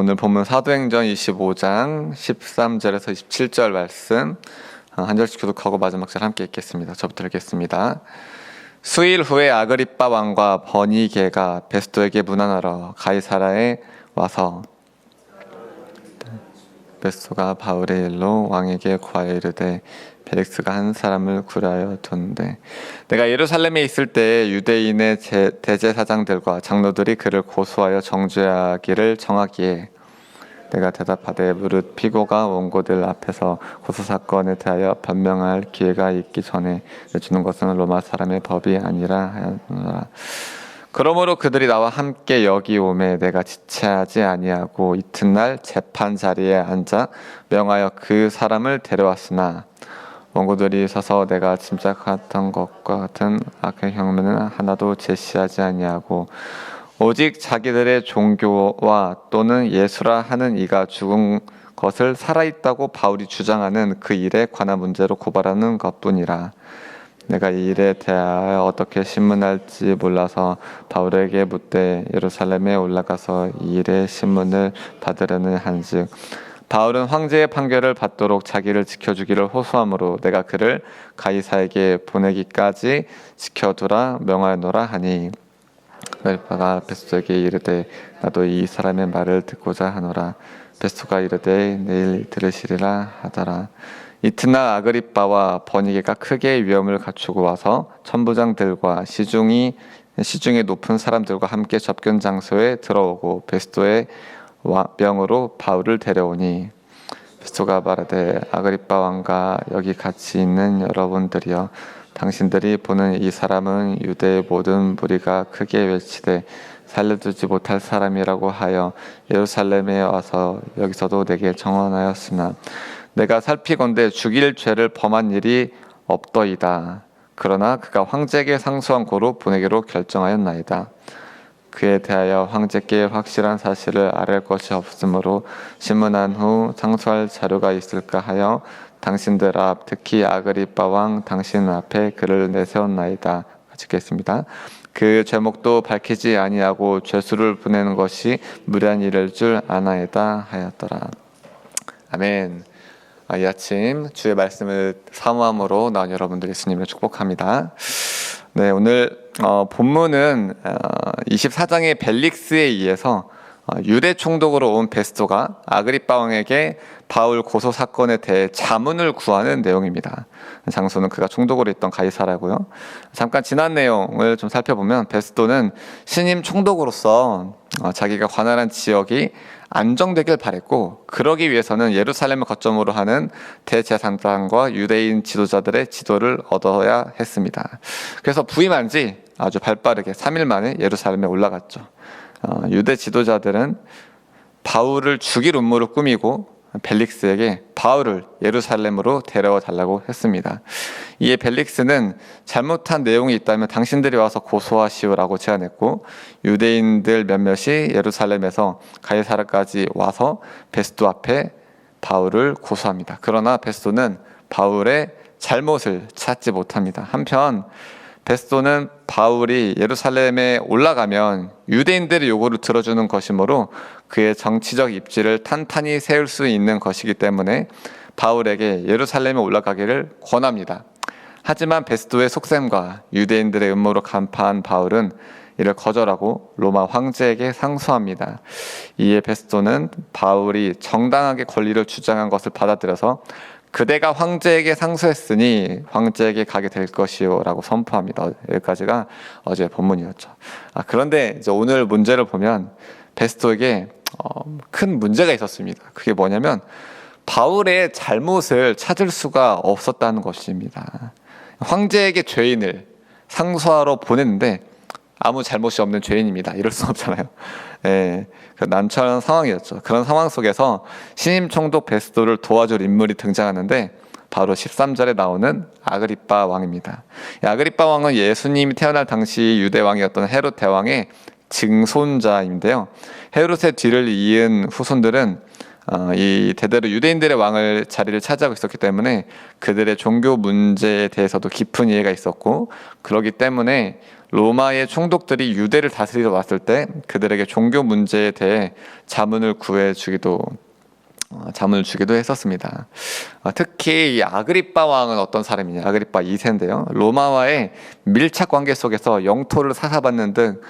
오늘 본문 사도행전 25장 13절에서 27절 말씀 한 절씩 교독하고 마지막 절 함께 읽겠습니다. 저부터 읽겠습니다. 수일 후에 아그리빠 왕과 버니게가 베스도에게 문안하러 가이사라에 와서 베스도가 바울의 일로 왕에게 구하여 이르되 벨릭스가 한 사람을 구하여 둔데 내가 예루살렘에 있을 때 유대인의 대제사장들과 장로들이 그를 고소하여 정죄하기를 정하기에 내가 대답하되 무릇 피고가 원고들 앞에서 고소사건에 대하여 변명할 기회가 있기 전에 주는 것은 로마 사람의 법이 아니라 하였노라. 그러므로 그들이 나와 함께 여기 오매 내가 지체하지 아니하고 이튿날 재판 자리에 앉아 명하여 그 사람을 데려왔으나 원고들이 서서 내가 짐작했던 것과 같은 악의 혐의는 하나도 제시하지 아니하고 오직 자기들의 종교와 또는 예수라 하는 이가 죽은 것을 살아있다고 바울이 주장하는 그 일에 관한 문제로 고발하는 것뿐이라. 내가 이 일에 대하여 어떻게 신문할지 몰라서 바울에게 묻되 예루살렘에 올라가서 이 일의 신문을 받으려는 한즉 바울은 황제의 판결을 받도록 자기를 지켜주기를 호소하므로 내가 그를 가이사에게 보내기까지 지켜두라 명하노라 하니 아그리빠가 베스도에게 이르되 나도 이 사람의 말을 듣고자 하노라. 베스도가 이르되 내일 들으시리라 하더라. 이튿날 아그리빠와 버니게가 크게 위험을 갖추고 와서 천부장들과 시중에 높은 사람들과 함께 접견 장소에 들어오고 베스도의 명으로 바울을 데려오니 베스도가 말하되 아그리빠 왕과 여기 같이 있는 여러분들이여 당신들이 보는 이 사람은 유대의 모든 무리가 크게 외치되 살려두지 못할 사람이라고 하여 예루살렘에 와서 여기서도 내게 청원하였으나 내가 살피건대 죽일 죄를 범한 일이 없더이다. 그러나 그가 황제에게 상소한 고로 보내기로 결정하였나이다. 그에 대하여 황제께 확실한 사실을 알릴 것이 없으므로 신문한 후 상소할 자료가 있을까 하여 당신들 앞 특히 아그리빠 왕 당신 앞에 그를 내세웠나이다. 같이 읽겠습니다. 그 죄목도 밝히지 아니하고 죄수를 보내는 것이 무리한 일일 줄 아나이다 하였더라. 아멘. 이 아침 주의 말씀을 사모함으로 나온 여러분들 예수님을 축복합니다. 네, 오늘 본문은 24장의 벨릭스에 의해서 유대 총독으로 온 베스도가 아그리빠 왕에게 바울 고소 사건에 대해 자문을 구하는 내용입니다. 장소는 그가 총독으로 있던 가이사라고요. 잠깐 지난 내용을 좀 살펴보면 베스도는 신임 총독으로서 자기가 관할한 지역이 안정되길 바랬고 그러기 위해서는 예루살렘을 거점으로 하는 대제사장과 유대인 지도자들의 지도를 얻어야 했습니다. 그래서 부임한 지 아주 발빠르게 3일 만에 예루살렘에 올라갔죠. 유대 지도자들은 바울을 죽일 음모를 꾸미고 벨릭스에게 바울을 예루살렘으로 데려와 달라고 했습니다. 이에 벨릭스는 잘못한 내용이 있다면 당신들이 와서 고소하시오라고 제안했고 유대인들 몇몇이 예루살렘에서 가이사라까지 와서 베스도 앞에 바울을 고소합니다. 그러나 베스도는 바울의 잘못을 찾지 못합니다. 한편 베스도는 바울이 예루살렘에 올라가면 유대인들의 요구를 들어주는 것이므로 그의 정치적 입지를 탄탄히 세울 수 있는 것이기 때문에 바울에게 예루살렘에 올라가기를 권합니다. 하지만 베스도의 속셈과 유대인들의 음모로 간파한 바울은 이를 거절하고 로마 황제에게 상소합니다. 이에 베스도는 바울이 정당하게 권리를 주장한 것을 받아들여서 그대가 황제에게 상소했으니 황제에게 가게 될 것이요 라고 선포합니다. 여기까지가 어제 본문이었죠. 그런데 이제 오늘 문제를 보면 베스도에게 큰 문제가 있었습니다. 그게 뭐냐면 바울의 잘못을 찾을 수가 없었다는 것입니다. 황제에게 죄인을 상소하러 보냈는데 아무 잘못이 없는 죄인입니다. 이럴 수 없잖아요. 난처한 상황이었죠. 그런 상황 속에서 신임 총독 베스도를 도와줄 인물이 등장하는데 바로 13절에 나오는 아그리빠 왕입니다. 아그리빠 왕은 예수님이 태어날 당시 유대 왕이었던 헤롯 대왕의 증손자인데요. 헤롯의 뒤를 이은 후손들은 이 대대로 유대인들의 왕을 자리를 차지하고 있었기 때문에 그들의 종교 문제에 대해서도 깊은 이해가 있었고, 그러기 때문에 로마의 총독들이 유대를 다스리러 왔을 때 그들에게 종교 문제에 대해 자문을 주기도 했었습니다. 특히 이 아그리빠 왕은 어떤 사람이냐? 아그리빠 2세인데요. 로마와의 밀착 관계 속에서 영토를 사사받는 등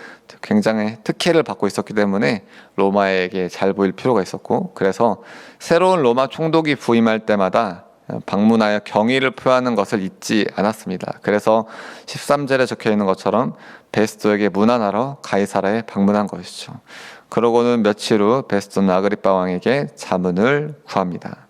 굉장히 특혜를 받고 있었기 때문에 로마에게 잘 보일 필요가 있었고, 그래서 새로운 로마 총독이 부임할 때마다 방문하여 경의를 표하는 것을 잊지 않았습니다. 그래서 13절에 적혀 있는 것처럼 베스토에게 문안하러 가이사라에 방문한 것이죠. 그러고는 며칠 후 베스토는 아그리빠 왕에게 자문을 구합니다.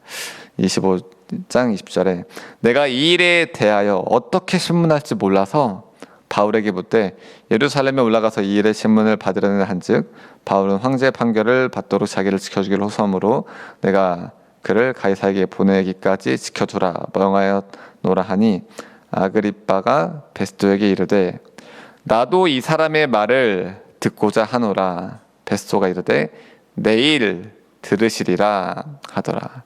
25장 20절에 내가 이 일에 대하여 어떻게 신문할지 몰라서 바울에게 묻되 예루살렘에 올라가서 이 일의 신문을 받으려는 한즉 바울은 황제의 판결을 받도록 자기를 지켜주기를 호소하므로 내가 그를 가이사에게 보내기까지 지켜두라 명하였노라 하니 아그리빠가 베스토에게 이르되 나도 이 사람의 말을 듣고자 하노라. 베스토가 이르되 내일 들으시리라 하더라.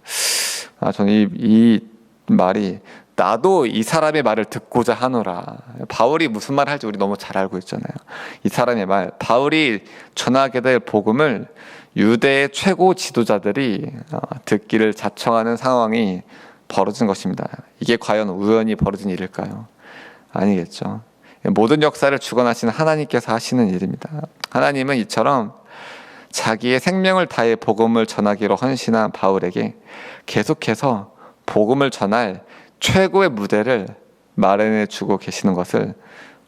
저는 이 말이 나도 이 사람의 말을 듣고자 하노라. 바울이 무슨 말 할지 우리 너무 잘 알고 있잖아요. 이 사람의 말, 바울이 전하게 될 복음을 유대의 최고 지도자들이 듣기를 자청하는 상황이 벌어진 것입니다. 이게 과연 우연히 벌어진 일일까요? 아니겠죠. 모든 역사를 주관하시는 하나님께서 하시는 일입니다. 하나님은 이처럼 자기의 생명을 다해 복음을 전하기로 헌신한 바울에게 계속해서 복음을 전할 최고의 무대를 마련해 주고 계시는 것을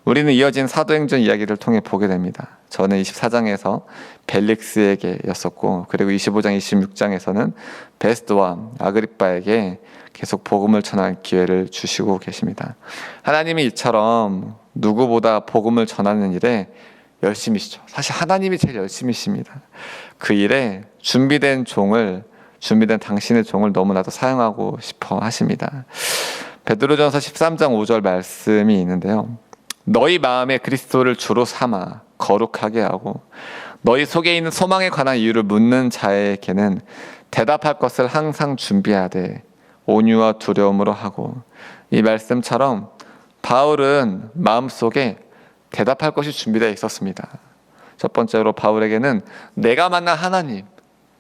우리는 이어진 사도행전 이야기를 통해 보게 됩니다. 저는 24장에서 벨릭스에게였었고, 그리고 25장, 26장에서는 베스토와 아그리빠에게 계속 복음을 전할 기회를 주시고 계십니다. 하나님이 이처럼 누구보다 복음을 전하는 일에 열심이시죠. 사실 하나님이 제일 열심이십니다. 그 일에 준비된 당신의 종을 너무나도 사용하고 싶어 하십니다. 베드로전서 13장 5절 말씀이 있는데요. 너희 마음에 그리스도를 주로 삼아 거룩하게 하고 너희 속에 있는 소망에 관한 이유를 묻는 자에게는 대답할 것을 항상 준비하되 온유와 두려움으로 하고, 이 말씀처럼 바울은 마음속에 대답할 것이 준비되어 있었습니다. 첫 번째로 바울에게는 내가 만난 하나님,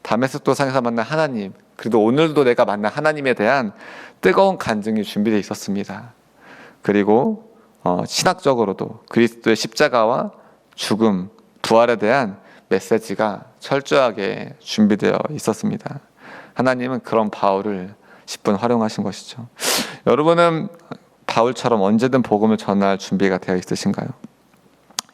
다메섹 도상에서 만난 하나님, 그래도 오늘도 내가 만난 하나님에 대한 뜨거운 간증이 준비되어 있었습니다. 그리고 신학적으로도 그리스도의 십자가와 죽음, 부활에 대한 메시지가 철저하게 준비되어 있었습니다. 하나님은 그런 바울을 10분 활용하신 것이죠. 여러분은 바울처럼 언제든 복음을 전할 준비가 되어 있으신가요?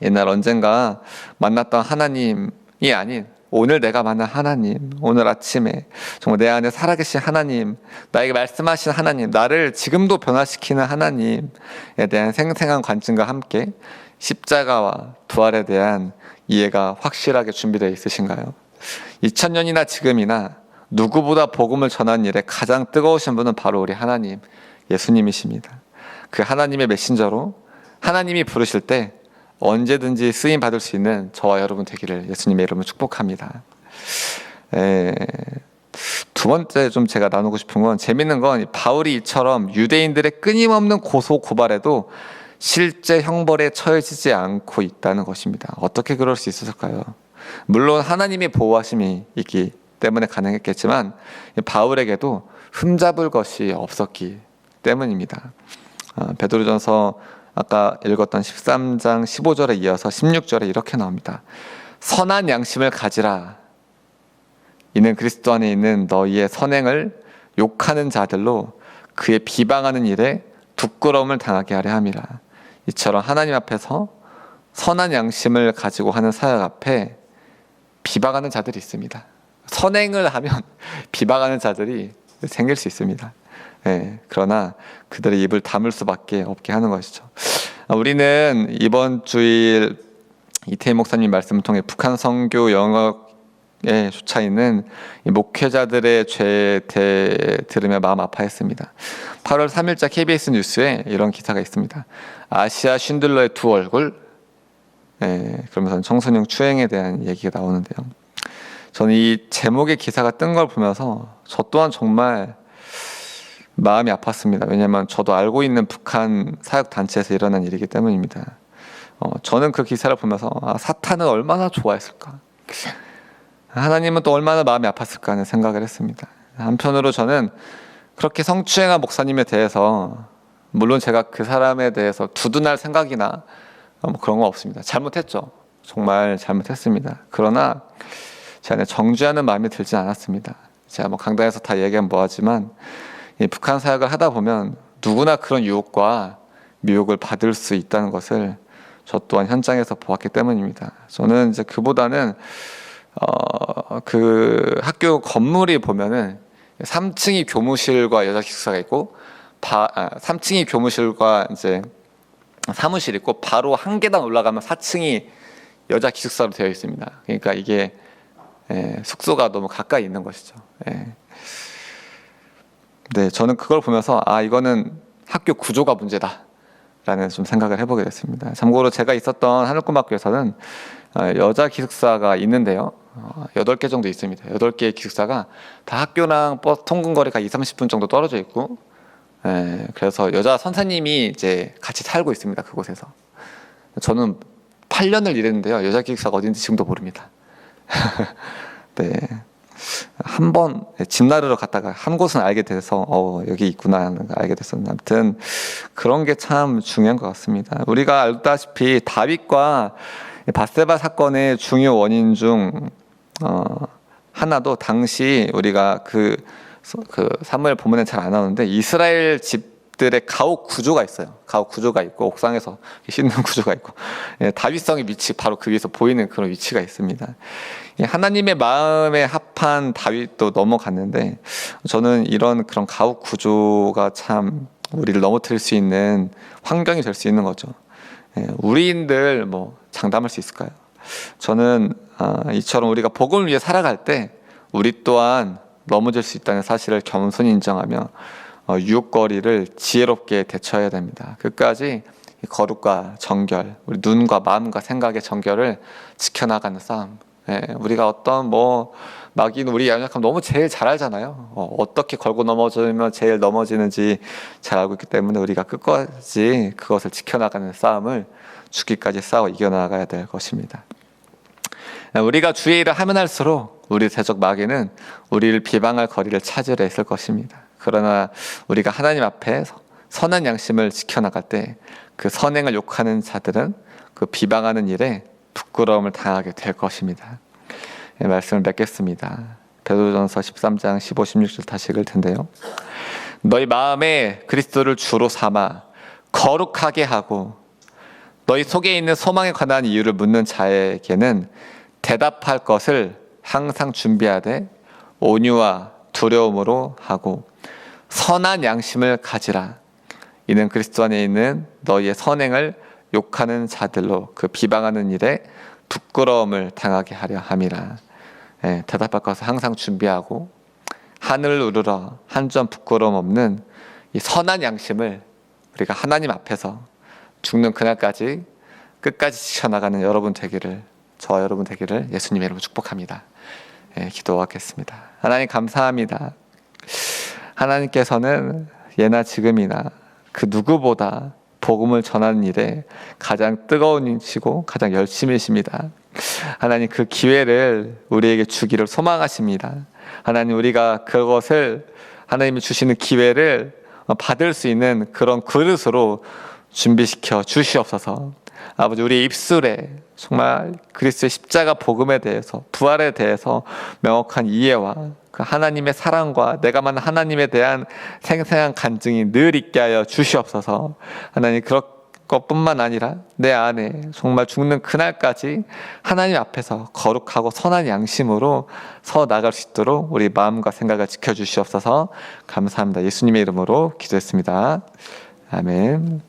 옛날 언젠가 만났던 하나님이 아닌 오늘 내가 만난 하나님, 오늘 아침에 정말 내 안에 살아계신 하나님, 나에게 말씀하신 하나님, 나를 지금도 변화시키는 하나님에 대한 생생한 관점과 함께 십자가와 부활에 대한 이해가 확실하게 준비되어 있으신가요? 2000년이나 지금이나 누구보다 복음을 전하는 일에 가장 뜨거우신 분은 바로 우리 하나님, 예수님이십니다. 그 하나님의 메신저로 하나님이 부르실 때 언제든지 쓰임 받을 수 있는 저와 여러분 되기를 예수님의 이름으로 축복합니다. 두 번째 좀 제가 나누고 싶은 건, 재밌는 건 바울이 이처럼 유대인들의 끊임없는 고소 고발에도 실제 형벌에 처해지지 않고 있다는 것입니다. 어떻게 그럴 수 있었을까요? 물론 하나님의 보호하심이 있기 때문에 가능했겠지만 바울에게도 흠잡을 것이 없었기 때문입니다. 베드로전서 아까 읽었던 13장 15절에 이어서 16절에 이렇게 나옵니다. 선한 양심을 가지라. 이는 그리스도 안에 있는 너희의 선행을 욕하는 자들로 그의 비방하는 일에 부끄러움을 당하게 하려 함이라. 이처럼 하나님 앞에서 선한 양심을 가지고 하는 사역 앞에 비방하는 자들이 있습니다. 선행을 하면 비방하는 자들이 생길 수 있습니다. 그러나 그들의 입을 다물 수밖에 없게 하는 것이죠. 우리는 이번 주일 이태희 목사님 말씀을 통해 북한 선교 영역에 쫓아 있는 목회자들의 죄에 들으며 마음 아파했습니다. 8월 3일자 KBS 뉴스에 이런 기사가 있습니다. 아시아 쉰들러의 두 얼굴, 그러면서 청소년 추행에 대한 얘기가 나오는데요. 저는 이 제목의 기사가 뜬 걸 보면서 저 또한 정말 마음이 아팠습니다. 왜냐하면 저도 알고 있는 북한 사역단체에서 일어난 일이기 때문입니다. 저는 그 기사를 보면서 사탄은 얼마나 좋아했을까, 하나님은 또 얼마나 마음이 아팠을까 하는 생각을 했습니다. 한편으로 저는 그렇게 성추행한 목사님에 대해서, 물론 제가 그 사람에 대해서 두둔할 생각이나 뭐 그런 건 없습니다. 잘못했죠. 정말 잘못했습니다. 그러나 제 안에 정죄하는 마음이 들지 않았습니다. 제가 뭐 강단에서 다 얘기하면 뭐하지만 이 북한 사역을 하다 보면 누구나 그런 유혹과 미혹을 받을 수 있다는 것을 저 또한 현장에서 보았기 때문입니다. 저는 이제 그보다는 그 학교 건물이 보면은 3층이 교무실과 여자 기숙사가 있고 3층이 교무실과 이제 사무실 있고 바로 한 계단 올라가면 4층이 여자 기숙사로 되어 있습니다. 그러니까 이게 숙소가 너무 가까이 있는 것이죠. 네, 저는 그걸 보면서 이거는 학교 구조가 문제다 라는 좀 생각을 해보게 됐습니다. 참고로 제가 있었던 하늘꿈학교에서는 여자 기숙사가 있는데요, 8개 정도 있습니다. 8개의 기숙사가 다 학교랑 버스 통근거리가 20-30분 정도 떨어져 있고, 그래서 여자 선생님이 이제 같이 살고 있습니다. 그곳에서. 저는 8년을 일했는데요, 여자 기숙사가 어딘지 지금도 모릅니다. 네, 한 번 집 나르러 갔다가 한 곳은 알게 돼서 여기 있구나 하는 걸 알게 됐었는데, 아무튼 그런 게 참 중요한 것 같습니다. 우리가 알다시피 다윗과 밧세바 사건의 중요 원인 중 하나도, 당시 우리가 그 사무엘 본문에 잘 안 나오는데 이스라엘 집들의 가옥 구조가 있어요. 가옥 구조가 있고 옥상에서 씻는 구조가 있고, 다윗성의 위치 바로 그 위에서 보이는 그런 위치가 있습니다. 하나님의 마음에 합한 다윗도 넘어갔는데, 저는 이런 그런 가옥 구조가 참 우리를 넘어뜨릴 수 있는 환경이 될 수 있는 거죠. 우리인들 뭐 장담할 수 있을까요? 저는 이처럼 우리가 복음을 위해 살아갈 때 우리 또한 넘어질 수 있다는 사실을 겸손히 인정하며 유혹거리를 지혜롭게 대처해야 됩니다. 끝까지 거룩과 정결, 우리 눈과 마음과 생각의 정결을 지켜나가는 싸움. 우리가 어떤 마귀는 우리 연약함 너무 제일 잘 알잖아요. 어떻게 걸고 넘어지면 제일 넘어지는지 잘 알고 있기 때문에 우리가 끝까지 그것을 지켜나가는 싸움을 죽기까지 싸워 이겨나가야 될 것입니다. 우리가 주의 일을 하면 할수록 우리 대적 마귀는 우리를 비방할 거리를 찾으려 했을 것입니다. 그러나 우리가 하나님 앞에 선한 양심을 지켜나갈 때 그 선행을 욕하는 자들은 그 비방하는 일에 부끄러움을 당하게 될 것입니다. 말씀을 맺겠습니다. 베드로전서 13장 15, 16절 다시 읽을 텐데요. 너희 마음에 그리스도를 주로 삼아 거룩하게 하고 너희 속에 있는 소망에 관한 이유를 묻는 자에게는 대답할 것을 항상 준비하되 온유와 두려움으로 하고 선한 양심을 가지라. 이는 그리스도 안에 있는 너희의 선행을 욕하는 자들로 그 비방하는 일에 부끄러움을 당하게 하려 함이라. 대답할 것을 항상 준비하고 하늘을 우러러 한 점 부끄러움 없는 이 선한 양심을 우리가 하나님 앞에서 죽는 그날까지 끝까지 지켜나가는 여러분 되기를, 저와 여러분 되기를 예수님의 이름으로 축복합니다. 기도하겠습니다. 하나님 감사합니다. 하나님께서는 예나 지금이나 그 누구보다 복음을 전하는 일에 가장 뜨거운 이시고 가장 열심이십니다. 하나님, 그 기회를 우리에게 주기를 소망하십니다. 하나님, 우리가 그것을, 하나님이 주시는 기회를 받을 수 있는 그런 그릇으로 준비시켜 주시옵소서. 아버지, 우리 입술에 정말 그리스도의 십자가 복음에 대해서, 부활에 대해서 명확한 이해와 그 하나님의 사랑과 내가 만난 하나님에 대한 생생한 간증이 늘 있게 하여 주시옵소서. 하나님, 그런 것뿐만 아니라 내 안에 정말 죽는 그날까지 하나님 앞에서 거룩하고 선한 양심으로 서 나갈 수 있도록 우리 마음과 생각을 지켜주시옵소서. 감사합니다. 예수님의 이름으로 기도했습니다. 아멘.